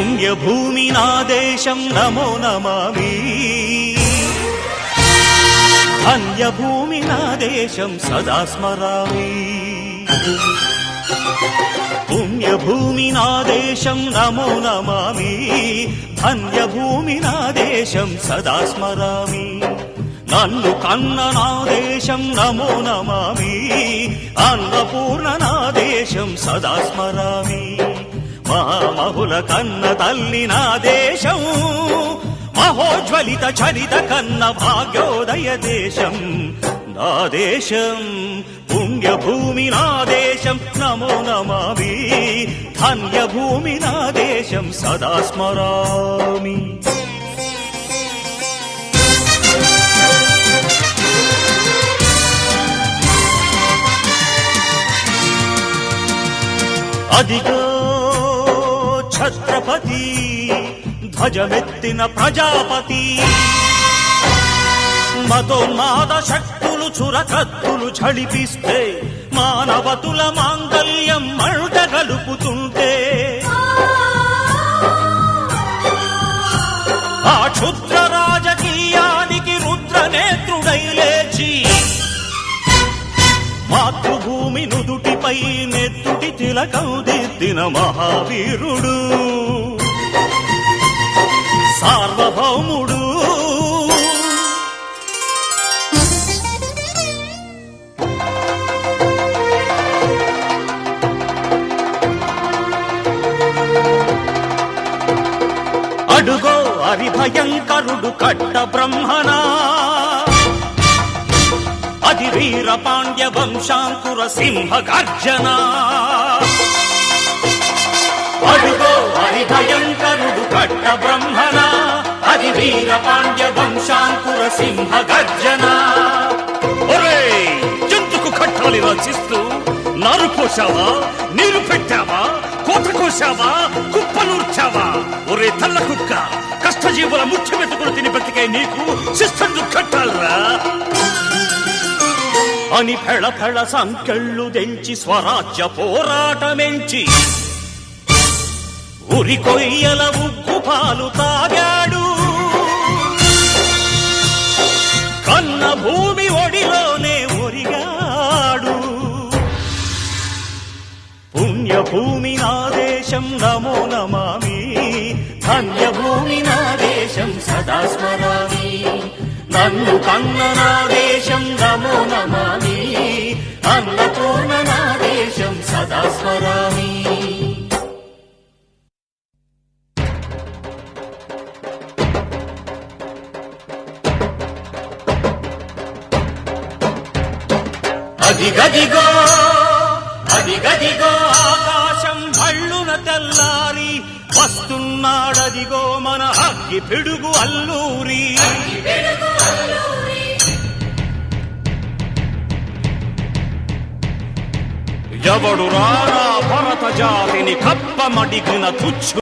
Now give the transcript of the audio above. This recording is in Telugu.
పుణ్యభూమి నా దేశం నమో నమామి ధన్యభూమి నా దేశం సదా స్మరామి పుణ్యభూమి నా దేశం నమో నమామి ధన్యభూమి నా దేశం సదా స్మరామి నన్ను కన్న నా దేశం నమో నమామి అన్నపూర్ణ నా దేశం సదా స్మరామి మహామహుల కన్న తల్లి నా దేశం మహోజ్వలిత చరిత కన్న భాగ్యోదయ దేశం నా దేశం పుణ్యభూమి నా దేశం నమో నమామి ధన్యభూమి నా దేశం సదా స్మరామి అదిగో ఛత్రపతి ధ్వజమెత్తిన ప్రజాపతి మతోన్మాద శక్తులు చురకత్తులు ఝళిపిస్తే మానవతుల మాంగల్యం మంట గలుపుతుంటే ఆ క్షుద్ర రాజకీయానికి రుద్రనేత్రుడై లేచి మాతృభూమి నుదుటిపై నెత్తుటి తిలకం దిద్దిన మహావీరుడు సార్వభౌముడు అడుగో హరిభయంకరుడు కట్ట బ్రహ్మనా అది వీర పాండ్య వంశాంకుర సింహ గర్జన అడుగో హరిభయంకరుడు కట్ట బ్రహ్మణ అది వీర పాండ్య వంశాంకుర సింహ గర్జన ఒరే జంతుకు కట్టాలి రచిస్తూ నారు పోసావా నీరు పెట్టావా కోత కోసావా కుప్పనూర్చావా ఒరే తల్ల కుక్క కష్టజీవుల ముఖ్యమెత్తుకుని తిని బ్రతికే నీకు శిస్తందు కట్టాలరా అని ఫెళ ఫెళ సంకెళ్ళు తెంచి స్వరాజ్య పోరాటమెంచి ఉరి కొయ్యల ఉగ్గు పాలు తాగాడు కన్న భూమి ఒడిలోనే ఒరిగాడు పుణ్యభూమి నా దేశం నమో నమామి ధన్యభూమి నా దేశం సదా స్మరామి నన్ను కన్న నా దేశం నమో నమామి అన్నపూర్ణ నా దేశం సదా స్మరామి అదిగదిగో అదిగదిగో ఆకాశం భళ్ళున తెల్లారి వస్తున్నాడదిగో మన అగ్గి పిడుగు అల్లూరి ఎవడు రారా భరత జాతిని కప్పమడిగిన తుచ్చు